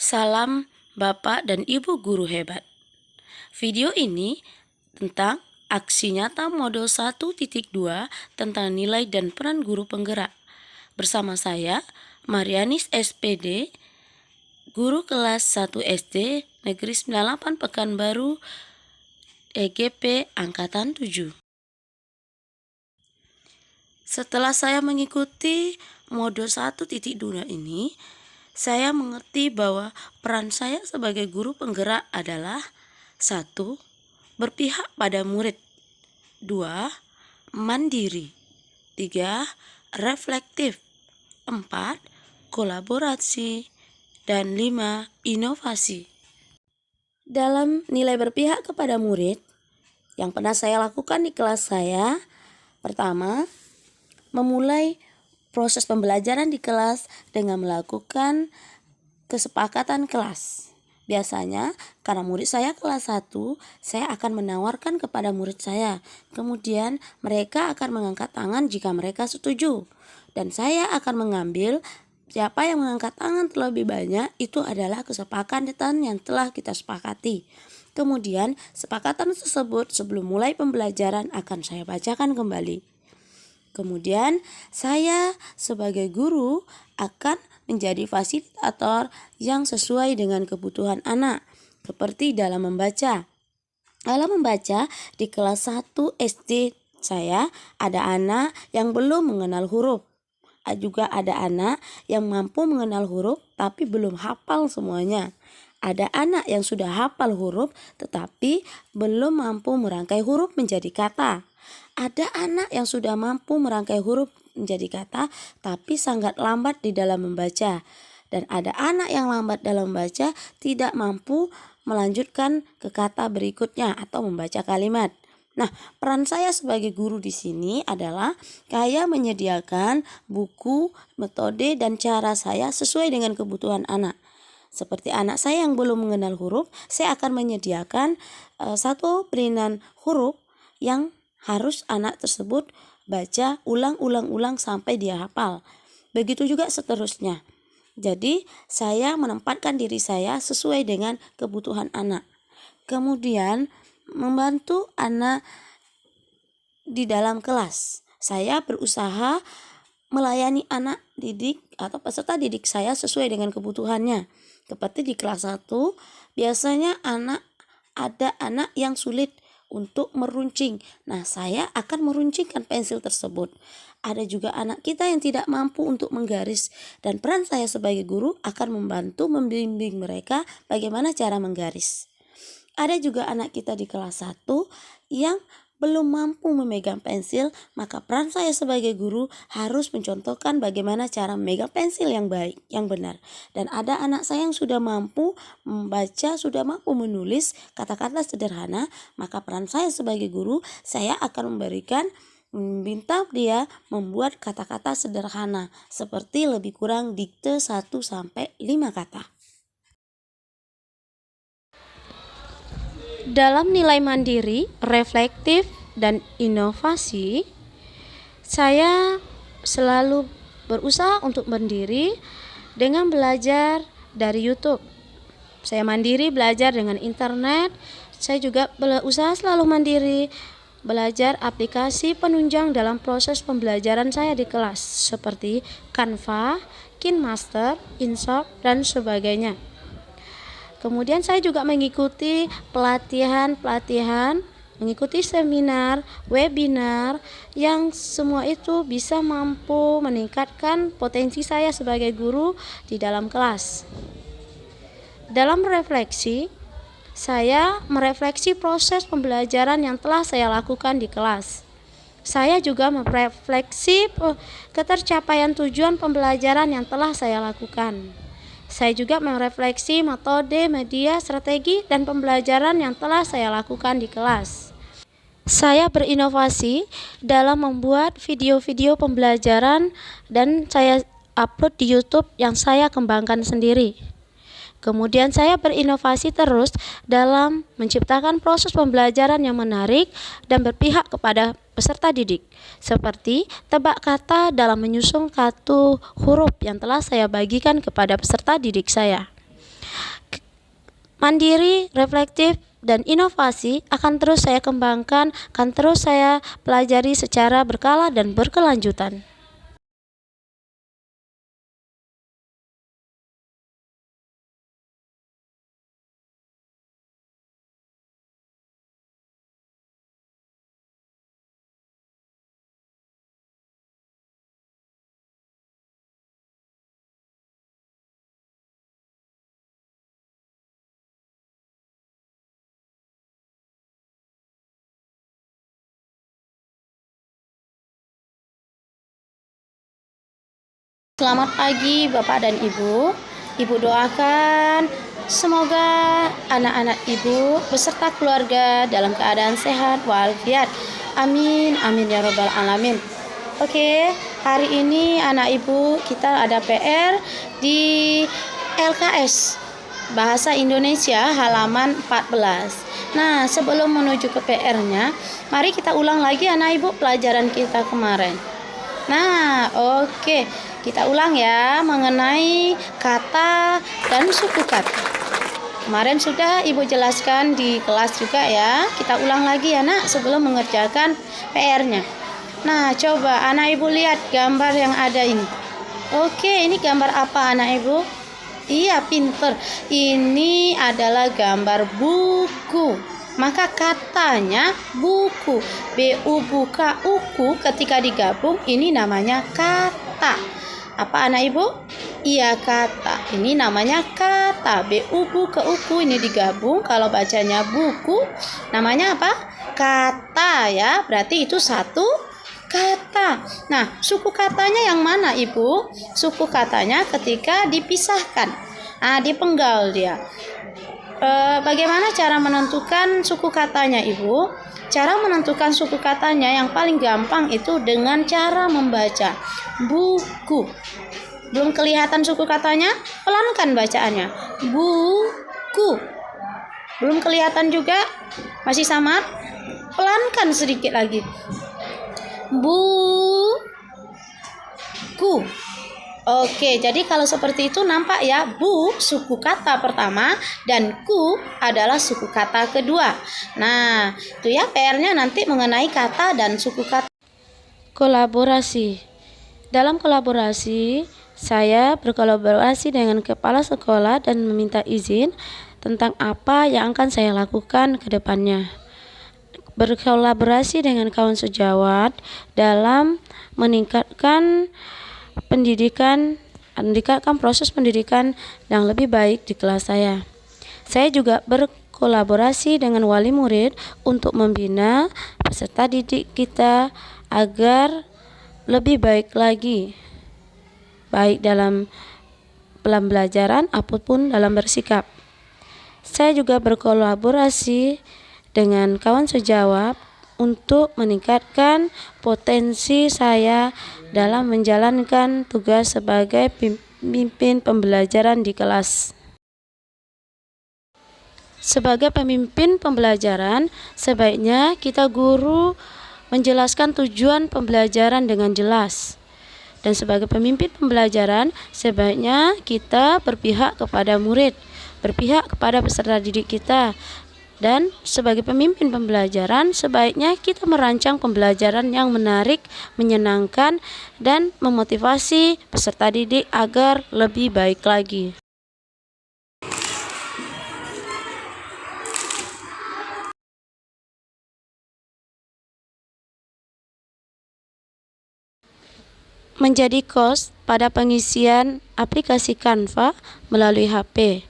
Salam Bapak dan Ibu guru hebat. Video ini tentang aksi nyata modul 1.2 tentang nilai dan peran guru penggerak. Bersama saya, Marianis SPD, guru kelas 1 SD Negeri 98 Pekanbaru, EGP Angkatan 7. Setelah saya mengikuti modul 1.2 ini, saya mengerti bahwa peran saya sebagai guru penggerak adalah 1. Berpihak pada murid. 2. Mandiri. 3. Reflektif. 4. Kolaborasi. Dan 5. Inovasi. Dalam nilai berpihak kepada murid, yang pernah saya lakukan di kelas saya, pertama, memulai proses pembelajaran di kelas dengan melakukan kesepakatan kelas. Biasanya karena murid saya kelas 1, saya akan menawarkan kepada murid saya. Kemudian mereka akan mengangkat tangan jika mereka setuju. Dan saya akan mengambil siapa yang mengangkat tangan terlebih banyak, itu adalah kesepakatan yang telah kita sepakati. Kemudian sepakatan tersebut sebelum mulai pembelajaran akan saya bacakan kembali. Kemudian saya sebagai guru akan menjadi fasilitator yang sesuai dengan kebutuhan anak, seperti dalam membaca. Dalam membaca di kelas 1 SD saya ada anak yang belum mengenal huruf. Juga ada anak yang mampu mengenal huruf tapi belum hafal semuanya. Ada anak yang sudah hafal huruf tetapi belum mampu merangkai huruf menjadi kata. Ada anak yang sudah mampu merangkai huruf menjadi kata tapi sangat lambat di dalam membaca. Dan ada anak yang lambat dalam membaca tidak mampu melanjutkan ke kata berikutnya atau membaca kalimat. Nah, peran saya sebagai guru di sini adalah saya menyediakan buku, metode, dan cara saya sesuai dengan kebutuhan anak. Seperti anak saya yang belum mengenal huruf, saya akan menyediakan satu perinan huruf yang harus anak tersebut baca ulang sampai dia hafal. Begitu juga seterusnya. Jadi saya menempatkan diri saya sesuai dengan kebutuhan anak. Kemudian membantu anak di dalam kelas. Saya berusaha melayani anak didik atau peserta didik saya sesuai dengan kebutuhannya. Seperti di kelas 1, biasanya ada anak yang sulit untuk meruncing. Nah, saya akan meruncingkan pensil tersebut. Ada juga anak kita yang tidak mampu untuk menggaris, dan peran saya sebagai guru akan membantu membimbing mereka bagaimana cara menggaris. Ada juga anak kita di kelas 1 yang belum mampu memegang pensil, maka peran saya sebagai guru harus mencontohkan bagaimana cara memegang pensil yang baik, yang benar. Dan ada anak saya yang sudah mampu membaca, sudah mampu menulis kata-kata sederhana, maka peran saya sebagai guru, saya akan meminta dia membuat kata-kata sederhana, seperti lebih kurang dikte 1-5 kata. Dalam nilai mandiri, reflektif, dan inovasi, saya selalu berusaha untuk mandiri dengan belajar dari YouTube. Saya mandiri belajar dengan internet. Saya juga berusaha selalu mandiri belajar aplikasi penunjang dalam proses pembelajaran saya di kelas, seperti Canva, KineMaster, InShot, dan sebagainya. Kemudian saya juga mengikuti pelatihan, mengikuti seminar, webinar, yang semua itu bisa mampu meningkatkan potensi saya sebagai guru di dalam kelas. Dalam refleksi, saya merefleksi proses pembelajaran yang telah saya lakukan di kelas. Saya juga merefleksi ketercapaian tujuan pembelajaran yang telah saya lakukan. Saya juga merefleksi metode, media, strategi, dan pembelajaran yang telah saya lakukan di kelas. Saya berinovasi dalam membuat video-video pembelajaran dan saya upload di YouTube yang saya kembangkan sendiri. Kemudian saya berinovasi terus dalam menciptakan proses pembelajaran yang menarik dan berpihak kepada peserta didik, seperti tebak kata dalam menyusun kartu huruf yang telah saya bagikan kepada peserta didik saya. Mandiri, reflektif, dan inovasi akan terus saya kembangkan, akan terus saya pelajari secara berkala dan berkelanjutan. Selamat pagi Bapak dan Ibu. Ibu doakan semoga anak-anak Ibu beserta keluarga dalam keadaan sehat walafiat. Amin, amin ya robbal alamin. Oke, hari ini anak Ibu kita ada PR di LKS Bahasa Indonesia halaman 14. Nah, sebelum menuju ke PR-nya, mari kita ulang lagi anak Ibu pelajaran kita kemarin. Nah, oke. Kita ulang ya mengenai kata dan suku kata. Kemarin sudah Ibu jelaskan di kelas juga ya. Kita ulang lagi ya nak sebelum mengerjakan PR-nya. Nah, coba anak Ibu lihat gambar yang ada ini. Oke, ini gambar apa anak Ibu? Iya, pinter. Ini adalah gambar buku. Maka katanya buku. B-U-K U-K ketika digabung ini namanya kata. Apa anak Ibu? Iya, kata. Ini namanya kata. B-U-K U-K ini digabung. Kalau bacanya buku, namanya apa? Kata ya. Berarti itu satu kata. Nah, suku katanya yang mana Ibu? Suku katanya ketika dipisahkan. Dipenggal dia. Bagaimana cara menentukan suku katanya Ibu? Cara menentukan suku katanya yang paling gampang itu dengan cara membaca buku. Belum kelihatan suku katanya? Pelankan bacaannya. Buku. Belum kelihatan juga? Masih samar? Pelankan sedikit lagi. Buku. Oke, jadi kalau seperti itu nampak ya, bu suku kata pertama dan ku adalah suku kata kedua. Nah, itu ya PR-nya nanti mengenai kata dan suku kata. Kolaborasi. Dalam kolaborasi, saya berkolaborasi dengan kepala sekolah dan meminta izin tentang apa yang akan saya lakukan ke depannya. Berkolaborasi dengan kawan sejawat dalam meningkatkan proses pendidikan yang lebih baik di kelas saya. Saya juga berkolaborasi dengan wali murid untuk membina peserta didik kita agar lebih baik lagi, baik dalam pembelajaran apapun dalam bersikap. Saya juga berkolaborasi dengan kawan sejawat untuk meningkatkan potensi saya dalam menjalankan tugas sebagai pemimpin pembelajaran di kelas. Sebagai pemimpin pembelajaran, sebaiknya kita guru menjelaskan tujuan pembelajaran dengan jelas. Dan sebagai pemimpin pembelajaran, sebaiknya kita berpihak kepada murid, berpihak kepada peserta didik kita. Dan sebagai pemimpin pembelajaran, sebaiknya kita merancang pembelajaran yang menarik, menyenangkan, dan memotivasi peserta didik agar lebih baik lagi. Menjadi host pada pengisian aplikasi Canva melalui HP.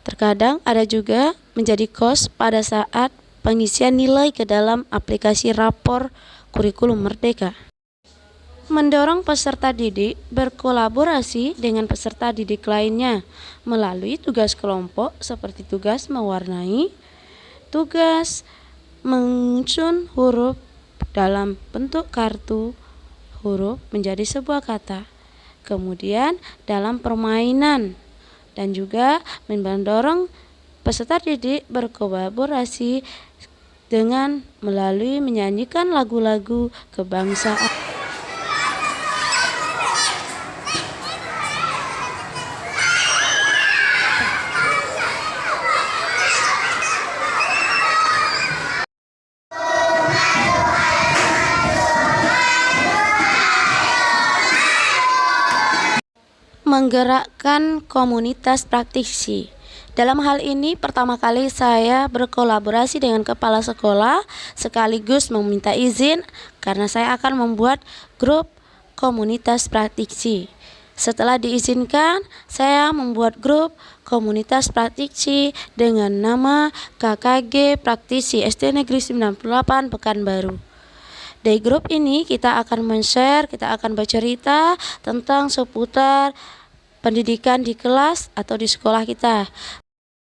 Terkadang ada juga menjadi host pada saat pengisian nilai ke dalam aplikasi rapor kurikulum Merdeka. Mendorong peserta didik berkolaborasi dengan peserta didik lainnya melalui tugas kelompok seperti tugas mewarnai, tugas menyusun huruf dalam bentuk kartu huruf menjadi sebuah kata. Kemudian dalam permainan dan juga mendorong peserta didik berkolaborasi dengan melalui menyanyikan lagu-lagu kebangsaan. menggerakkan komunitas praktisi. Dalam hal ini pertama kali saya berkolaborasi dengan kepala sekolah sekaligus meminta izin karena saya akan membuat grup komunitas praktisi. Setelah diizinkan, saya membuat grup komunitas praktisi dengan nama KKG Praktisi SD Negeri 98 Pekanbaru. Di grup ini kita akan men-share, kita akan bercerita tentang seputar pendidikan di kelas atau di sekolah kita.